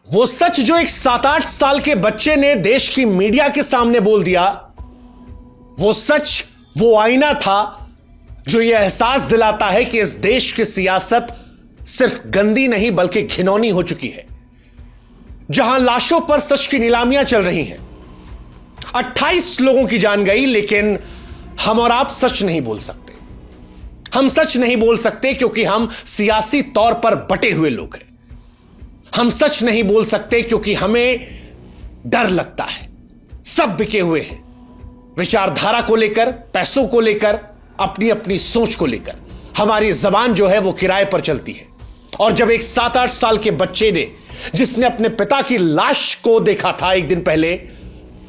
वो सच जो एक 7-8 साल के बच्चे ने देश की मीडिया के सामने बोल दिया, वो सच वो आईना था जो यह एहसास दिलाता है कि इस देश की सियासत सिर्फ गंदी नहीं बल्कि घिनौनी हो चुकी है। जहां लाशों पर सच की नीलामियां चल रही हैं। 28 लोगों की जान गई, लेकिन हम और आप सच नहीं बोल सकते। हम सच नहीं बोल सकते क्योंकि हम सियासी तौर पर बटे हुए लोग हैं। हम सच नहीं बोल सकते क्योंकि हमें डर लगता है। सब बिके हुए हैं, विचारधारा को लेकर, पैसों को लेकर, अपनी अपनी सोच को लेकर। हमारी जबान जो है वो किराए पर चलती है। और जब एक 7-8 साल के बच्चे ने, जिसने अपने पिता की लाश को देखा था एक दिन पहले,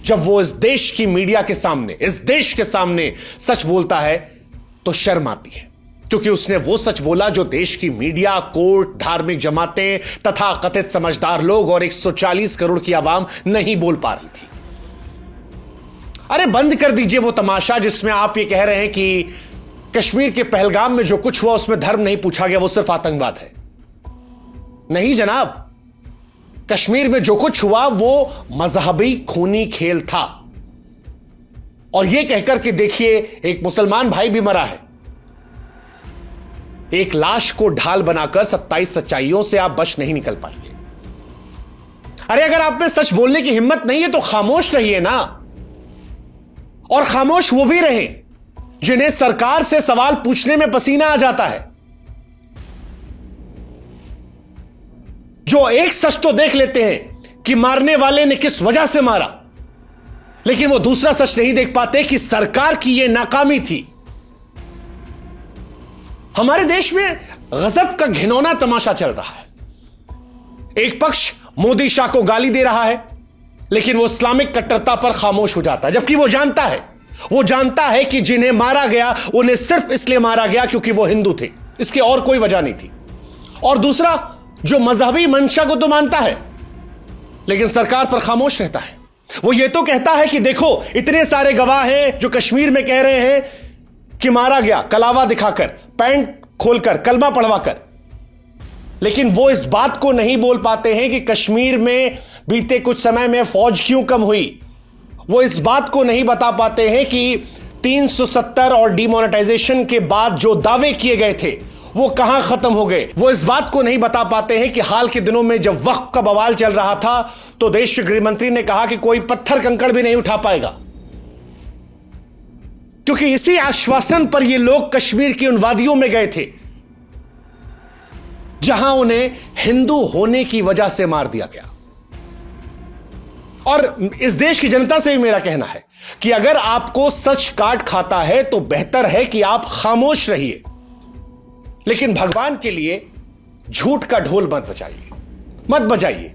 जब वो इस देश की मीडिया के सामने, इस देश के सामने सच बोलता है तो शर्म आती है, क्योंकि उसने वो सच बोला जो देश की मीडिया, कोर्ट, धार्मिक जमातें तथा कथित समझदार लोग और 140 करोड़ की आवाम नहीं बोल पा रही थी। अरे बंद कर दीजिए वो तमाशा जिसमें आप ये कह रहे हैं कि कश्मीर के पहलगाम में जो कुछ हुआ उसमें धर्म नहीं पूछा गया, वो सिर्फ आतंकवाद है। नहीं जनाब, कश्मीर में जो कुछ हुआ वो मजहबी खूनी खेल था। और यह कहकर कि देखिए एक मुसलमान भाई भी मरा है, एक लाश को ढाल बनाकर 27 सच्चाइयों से आप बच नहीं निकल पाएंगे। अरे अगर आप में सच बोलने की हिम्मत नहीं है तो खामोश रहिए ना। और खामोश वो भी रहे जिन्हें सरकार से सवाल पूछने में पसीना आ जाता है, जो एक सच तो देख लेते हैं कि मारने वाले ने किस वजह से मारा, लेकिन वो दूसरा सच नहीं देख पाते कि सरकार की यह नाकामी थी। हमारे देश में गजब का घिनौना तमाशा चल रहा है। एक पक्ष मोदी शाह को गाली दे रहा है, लेकिन वो इस्लामिक कट्टरता पर खामोश हो जाता है, जबकि वो जानता है कि जिन्हें मारा गया उन्हें सिर्फ इसलिए मारा गया क्योंकि वो हिंदू थे, इसकी और कोई वजह नहीं थी। और दूसरा जो मजहबी मंशा को तो मानता है, लेकिन सरकार पर खामोश रहता है। वो ये तो कहता है कि देखो इतने सारे गवाह हैं जो कश्मीर में कह रहे हैं कि मारा गया, कलावा दिखाकर, पैंट खोलकर, कलमा पढ़वाकर, लेकिन वो इस बात को नहीं बोल पाते हैं कि कश्मीर में बीते कुछ समय में फौज क्यों कम हुई। वो इस बात को नहीं बता पाते हैं कि 370 और डिमोनेटाइजेशन के बाद जो दावे किए गए थे वो कहां खत्म हो गए। वो इस बात को नहीं बता पाते हैं कि हाल के दिनों में जब वक्फ का बवाल चल रहा था तो देश के गृह मंत्री ने कहा कि कोई पत्थर कंकड़ भी नहीं उठा पाएगा, क्योंकि इसी आश्वासन पर ये लोग कश्मीर की उन वादियों में गए थे जहां उन्हें हिंदू होने की वजह से मार दिया गया। और इस देश की जनता से भी मेरा कहना है कि अगर आपको सच काट खाता है तो बेहतर है कि आप खामोश रहिए, लेकिन भगवान के लिए झूठ का ढोल मत बजाइए,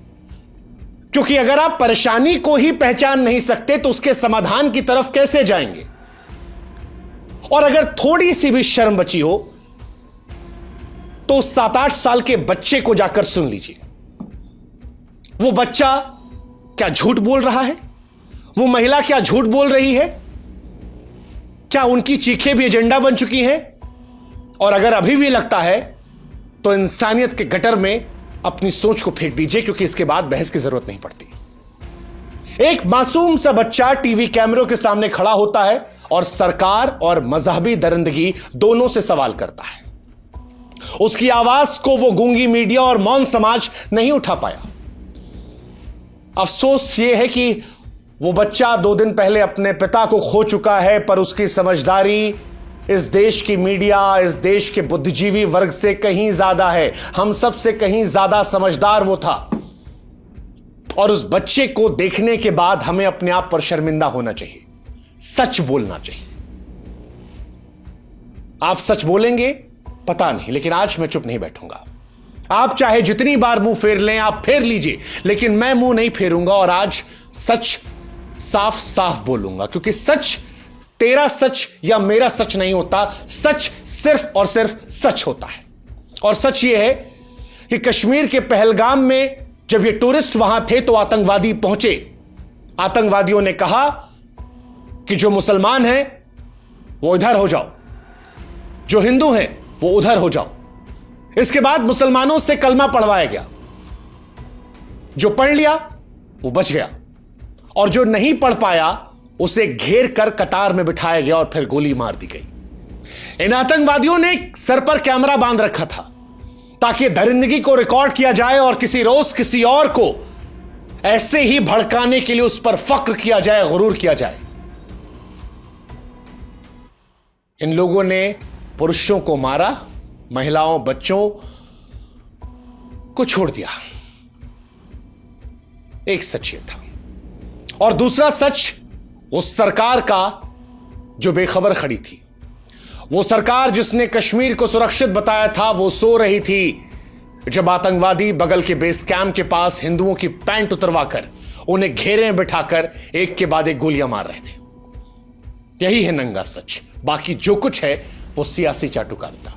क्योंकि अगर आप परेशानी को ही पहचान नहीं सकते तो उसके समाधान की तरफ कैसे जाएंगे। और अगर थोड़ी सी भी शर्म बची हो तो 7-8 साल के बच्चे को जाकर सुन लीजिए। वो बच्चा क्या झूठ बोल रहा है? वो महिला क्या झूठ बोल रही है? क्या उनकी चीखें भी एजेंडा बन चुकी हैं? और अगर अभी भी लगता है तो इंसानियत के गटर में अपनी सोच को फेंक दीजिए, क्योंकि इसके बाद बहस की जरूरत नहीं पड़ती। एक मासूम सा बच्चा टीवी कैमरों के सामने खड़ा होता है और सरकार और मजहबी दरिंदगी दोनों से सवाल करता है। उसकी आवाज को वो गूंगी मीडिया और मौन समाज नहीं उठा पाया। अफसोस यह है कि वो बच्चा 2 दिन पहले अपने पिता को खो चुका है, पर उसकी समझदारी इस देश की मीडिया, इस देश के बुद्धिजीवी वर्ग से कहीं ज्यादा है। हम सब से कहीं ज्यादा समझदार वो था। और उस बच्चे को देखने के बाद हमें अपने आप पर शर्मिंदा होना चाहिए, सच बोलना चाहिए। आप सच बोलेंगे पता नहीं, लेकिन आज मैं चुप नहीं बैठूंगा। आप चाहे जितनी बार मुंह फेर लें, आप फेर लीजिए, लेकिन मैं मुंह नहीं फेरूंगा और आज सच साफ साफ बोलूंगा, क्योंकि सच तेरा सच या मेरा सच नहीं होता। सच सिर्फ और सिर्फ सच होता है। और सच यह है कि कश्मीर के पहलगाम में जब ये टूरिस्ट वहां थे तो आतंकवादी पहुंचे। आतंकवादियों ने कहा कि जो मुसलमान हैं वो इधर हो जाओ, जो हिंदू हैं वो उधर हो जाओ। इसके बाद मुसलमानों से कलमा पढ़वाया गया। जो पढ़ लिया वो बच गया, और जो नहीं पढ़ पाया उसे घेर कर कतार में बिठाया गया और फिर गोली मार दी गई। इन आतंकवादियों ने सर पर कैमरा बांध रखा था ताकि दरिंदगी को रिकॉर्ड किया जाए और किसी रोज किसी और को ऐसे ही भड़काने के लिए उस पर फक्र किया जाए, गुरूर किया जाए। इन लोगों ने पुरुषों को मारा, महिलाओं बच्चों को छोड़ दिया। एक सच ये था, और दूसरा सच उस सरकार का जो बेखबर खड़ी थी। वो सरकार जिसने कश्मीर को सुरक्षित बताया था, वो सो रही थी जब आतंकवादी बगल के बेस कैंप के पास हिंदुओं की पैंट उतरवाकर उन्हें घेरे में बिठाकर एक के बाद एक गोलियां मार रहे थे। यही है नंगा सच। बाकी जो कुछ है वो सियासी चाटुकारिता।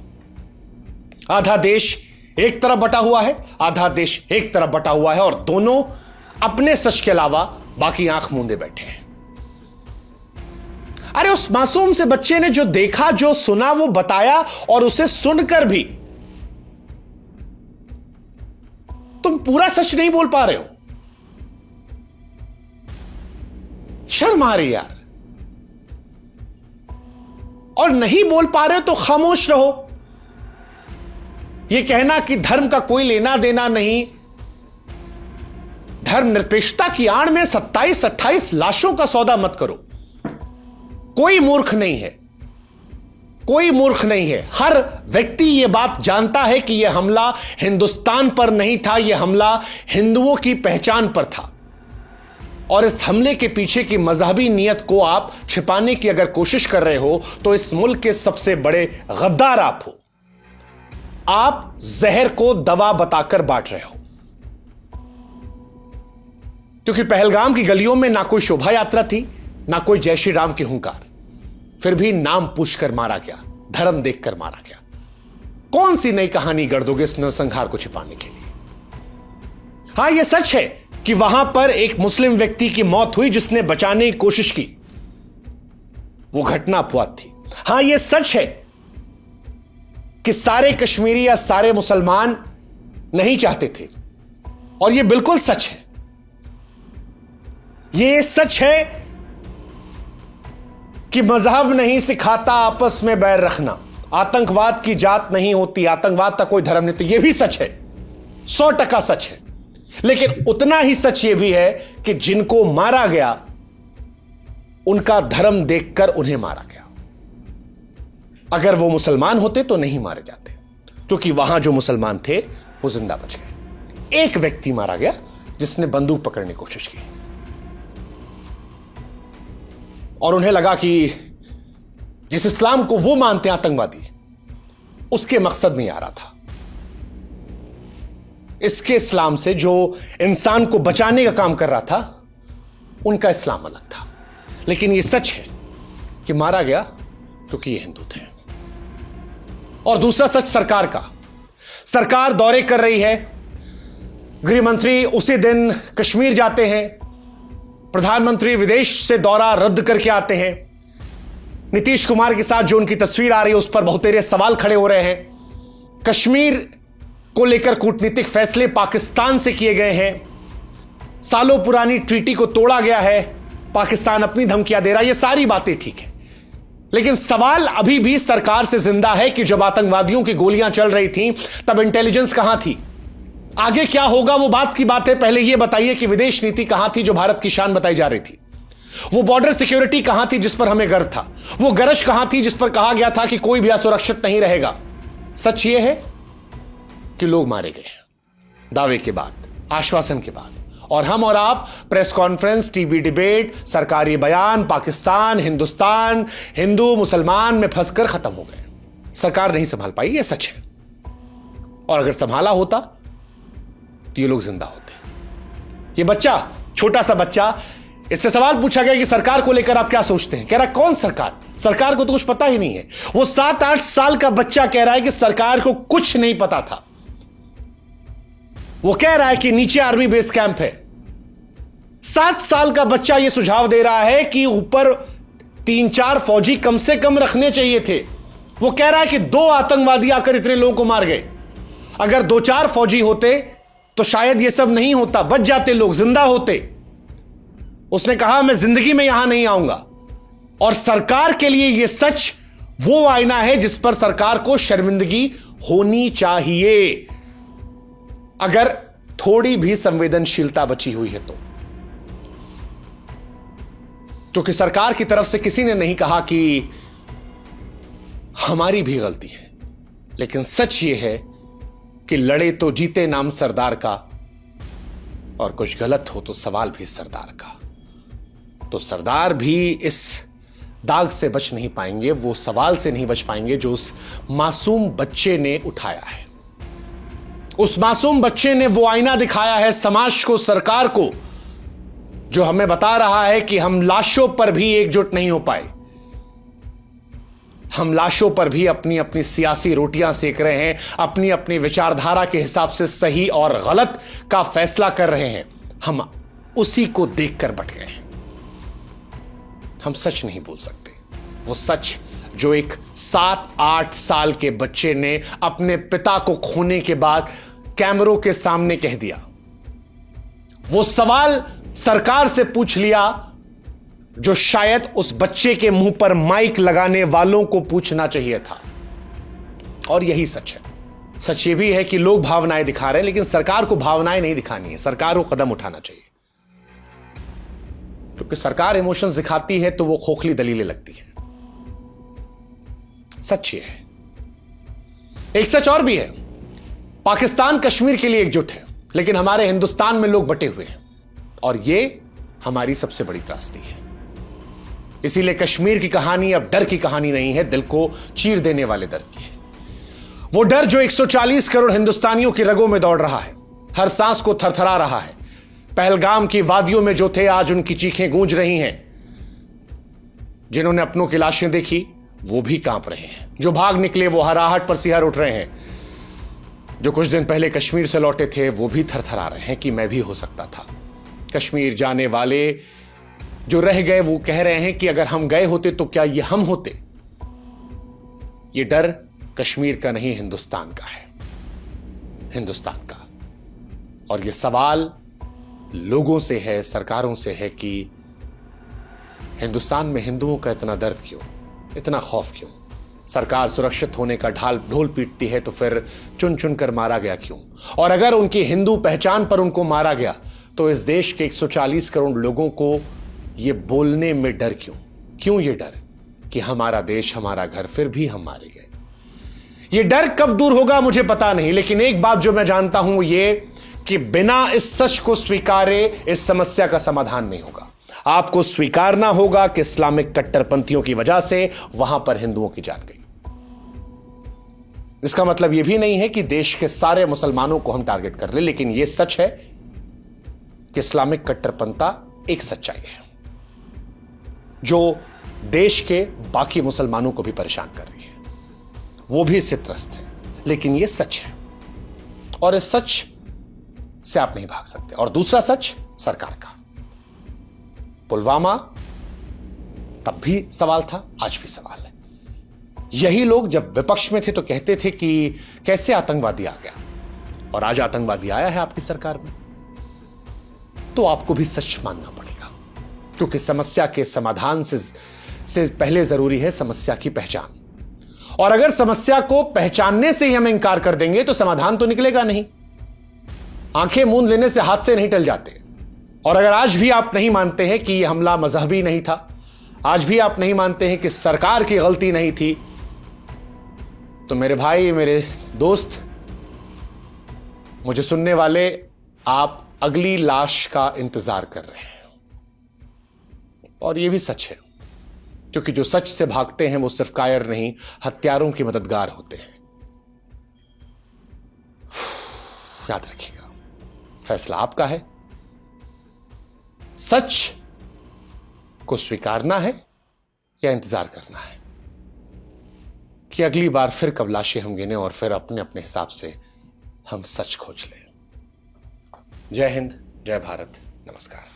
आधा देश एक तरफ बटा हुआ है, आधा देश एक तरफ बटा हुआ है, और दोनों अपने सच के अलावा बाकी आंख मूंदे बैठे हैं। अरे उस मासूम से बच्चे ने जो देखा, जो सुना, वो बताया, और उसे सुनकर भी तुम पूरा सच नहीं बोल पा रहे हो। शर्म आ रही यार। और नहीं बोल पा रहे हो तो खामोश रहो। यह कहना कि धर्म का कोई लेना देना नहीं, धर्मनिरपेक्षता की आड़ में 27-28 लाशों का सौदा मत करो। कोई मूर्ख नहीं है, कोई मूर्ख नहीं है। हर व्यक्ति यह बात जानता है कि यह हमला हिंदुस्तान पर नहीं था, यह हमला हिंदुओं की पहचान पर था। और इस हमले के पीछे की मजहबी नीयत को आप छिपाने की अगर कोशिश कर रहे हो तो इस मुल्क के सबसे बड़े गद्दार आप हो। आप जहर को दवा बताकर बांट रहे हो। क्योंकि पहलगाम की गलियों में ना कोई शोभा यात्रा थी, ना कोई जय श्री राम की हुंकार, फिर भी नाम पूछकर मारा गया, धर्म देखकर मारा गया। कौन सी नई कहानी गढ़ दोगे इस नरसंहार को छिपाने के लिए? हां, यह सच है कि वहां पर एक मुस्लिम व्यक्ति की मौत हुई जिसने बचाने की कोशिश की। वो घटना अपवाद थी। हां, यह सच है कि सारे कश्मीरी या सारे मुसलमान नहीं चाहते थे, और यह बिल्कुल सच है। यह सच है कि मजहब नहीं सिखाता आपस में बैर रखना, आतंकवाद की जात नहीं होती, आतंकवाद का कोई धर्म नहीं। तो यह भी सच है, 100% सच है। लेकिन उतना ही सच यह भी है कि जिनको मारा गया उनका धर्म देखकर उन्हें मारा गया। अगर वो मुसलमान होते तो नहीं मारे जाते, क्योंकि वहां जो मुसलमान थे वो जिंदा बच गए। एक व्यक्ति मारा गया जिसने बंदूक पकड़ने की कोशिश की, और उन्हें लगा कि जिस इस्लाम को वो मानते हैं आतंकवादी, उसके मकसद में आ रहा था। इसके इस्लाम से जो इंसान को बचाने का काम कर रहा था, उनका इस्लाम अलग था। लेकिन यह सच है कि मारा गया क्योंकि ये हिंदू थे। और दूसरा सच सरकार का। सरकार दौरे कर रही है, गृह मंत्री उसी दिन कश्मीर जाते हैं, प्रधानमंत्री विदेश से दौरा रद्द करके आते हैं। नीतीश कुमार के साथ जो उनकी तस्वीर आ रही है उस पर बहुतेरे सवाल खड़े हो रहे हैं। कश्मीर को लेकर कूटनीतिक फैसले पाकिस्तान से किए गए हैं। सालों पुरानी ट्रीटी को तोड़ा गया है, पाकिस्तान अपनी धमकियां दे रहा है। ये सारी बातें ठीक है, लेकिन सवाल अभी भी सरकार से जिंदा है कि जब आतंकवादियों की गोलियां चल रही थीं तब इंटेलिजेंस कहां थी? आगे क्या होगा वो बात की बात है। पहले यह बताइए कि विदेश नीति कहां थी जो भारत की शान बताई जा रही थी? वो बॉर्डर सिक्योरिटी कहां थी जिस पर हमें गर्व था? वो गरज कहां थी जिस पर कहा गया था कि कोई भी असुरक्षित नहीं रहेगा? सच ये है कि लोग मारे गए, दावे के बाद, आश्वासन के बाद, और हम और आप प्रेस कॉन्फ्रेंस, टीवी डिबेट, सरकारी बयान, पाकिस्तान, हिंदुस्तान, हिंदू मुसलमान में फंसकर खत्म हो गए। सरकार नहीं संभाल पाई, यह सच है। और अगर संभाला होता तो ये लोग जिंदा होते। ये बच्चा, छोटा सा बच्चा, इससे सवाल पूछा गया कि सरकार को लेकर आप क्या सोचते हैं? कह रहा कौन सरकार? सरकार को तो कुछ पता ही नहीं है। वो 7-8 साल का बच्चा कह रहा है कि सरकार को कुछ नहीं पता था। वो कह रहा है कि नीचे आर्मी बेस कैंप है। 7 साल का बच्चा यह सुझाव दे रहा है कि ऊपर 3-4 फौजी कम से कम रखने चाहिए थे। वो कह रहा है कि 2 आतंकवादी आकर इतने लोगों को मार गए। अगर 2-4 फौजी होते तो शायद ये सब नहीं होता, बच जाते लोग, जिंदा होते। उसने कहा मैं जिंदगी में यहां नहीं आऊंगा। और सरकार के लिए यह सच वो आईना है जिस पर सरकार को शर्मिंदगी होनी चाहिए, अगर थोड़ी भी संवेदनशीलता बची हुई है तो। क्योंकि सरकार की तरफ से किसी ने नहीं कहा कि हमारी भी गलती है, लेकिन सच यह है कि लड़े तो जीते नाम सरदार का, और कुछ गलत हो तो सवाल भी सरदार का। तो सरदार भी इस दाग से बच नहीं पाएंगे, वो सवाल से नहीं बच पाएंगे जो उस मासूम बच्चे ने उठाया है। उस मासूम बच्चे ने वो आईना दिखाया है समाज को, सरकार को, जो हमें बता रहा है कि हम लाशों पर भी एकजुट नहीं हो पाए। हम लाशों पर भी अपनी अपनी सियासी रोटियां सेक रहे हैं, अपनी अपनी विचारधारा के हिसाब से सही और गलत का फैसला कर रहे हैं। हम उसी को देखकर बट गए हैं। हम सच नहीं बोल सकते, वो सच जो एक 7-8 साल के बच्चे ने अपने पिता को खोने के बाद कैमरों के सामने कह दिया। वो सवाल सरकार से पूछ लिया जो शायद उस बच्चे के मुंह पर माइक लगाने वालों को पूछना चाहिए था। और यही सच है। सच ये भी है कि लोग भावनाएं दिखा रहे हैं, लेकिन सरकार को भावनाएं नहीं दिखानी है, सरकार को कदम उठाना चाहिए। क्योंकि सरकार इमोशंस दिखाती है तो वो खोखली दलीलें लगती है। सच ये है। एक सच और भी है, पाकिस्तान कश्मीर के लिए एकजुट है, लेकिन हमारे हिंदुस्तान में लोग बटे हुए हैं, और ये हमारी सबसे बड़ी त्रासदी है। इसीलिए कश्मीर की कहानी अब डर की कहानी नहीं है, दिल को चीर देने वाले दर्द की है। वो डर जो 140 करोड़ हिंदुस्तानियों की रगों में दौड़ रहा है, हर सांस को थरथरा रहा है। पहलगाम की वादियों में जो थे, आज उनकी चीखें गूंज रही हैं। जिन्होंने अपनों की लाशें देखी वो भी कांप रहे हैं, जो भाग निकले वो हराहट पर सिहर उठ रहे हैं, जो कुछ दिन पहले कश्मीर से लौटे थे वो भी थरथरा रहे हैं कि मैं भी हो सकता था। कश्मीर जाने वाले जो रह गए वो कह रहे हैं कि अगर हम गए होते तो क्या ये हम होते। ये डर कश्मीर का नहीं, हिंदुस्तान का है, हिंदुस्तान का। और ये सवाल लोगों से है, सरकारों से है कि हिंदुस्तान में हिंदुओं का इतना दर्द क्यों, इतना खौफ क्यों? सरकार सुरक्षित होने का ढोल पीटती है तो फिर चुन चुन कर मारा गया क्यों? और अगर उनकी हिंदू पहचान पर उनको मारा गया तो इस देश के 140 करोड़ लोगों को यह बोलने में डर क्यों? क्यों ये डर कि हमारा देश, हमारा घर, फिर भी हम मारे गए? ये डर कब दूर होगा मुझे पता नहीं, लेकिन एक बात जो मैं जानता हूं ये कि बिना इस सच को स्वीकारे इस समस्या का समाधान नहीं होगा। आपको स्वीकारना होगा कि इस्लामिक कट्टरपंथियों की वजह से वहां पर हिंदुओं की जान गई। इसका मतलब यह भी नहीं है कि देश के सारे मुसलमानों को हम टारगेट कर ले, लेकिन यह सच है कि इस्लामिक कट्टरपंथा एक सच्चाई है जो देश के बाकी मुसलमानों को भी परेशान कर रही है। वो भी इससे त्रस्त है, लेकिन यह सच है और इस सच से आप नहीं भाग सकते। और दूसरा सच सरकार का। पुलवामा तब भी सवाल था, आज भी सवाल है। यही लोग जब विपक्ष में थे तो कहते थे कि कैसे आतंकवादी आ गया, और आज आतंकवादी आया है आपकी सरकार में। तो आपको भी सच मानना पड़ेगा, क्योंकि समस्या के समाधान से पहले जरूरी है समस्या की पहचान। और अगर समस्या को पहचानने से ही हम इंकार कर देंगे तो समाधान तो निकलेगा नहीं। आंखें मूंद लेने से हाथ से नहीं टल जाते। और अगर आज भी आप नहीं मानते हैं कि यह हमला मजहबी नहीं था, आज भी आप नहीं मानते हैं कि सरकार की गलती नहीं थी, तो मेरे भाई, मेरे दोस्त, मुझे सुनने वाले, आप अगली लाश का इंतजार कर रहे हैं। और यह भी सच है, क्योंकि जो सच से भागते हैं वो सिर्फ कायर नहीं, हत्यारों की मददगार होते हैं। याद रखिएगा, फैसला आपका है। सच को स्वीकारना है या इंतजार करना है कि अगली बार फिर कब लाशें हम गिने और फिर अपने अपने हिसाब से हम सच खोज लें। जय हिंद, जय भारत, नमस्कार।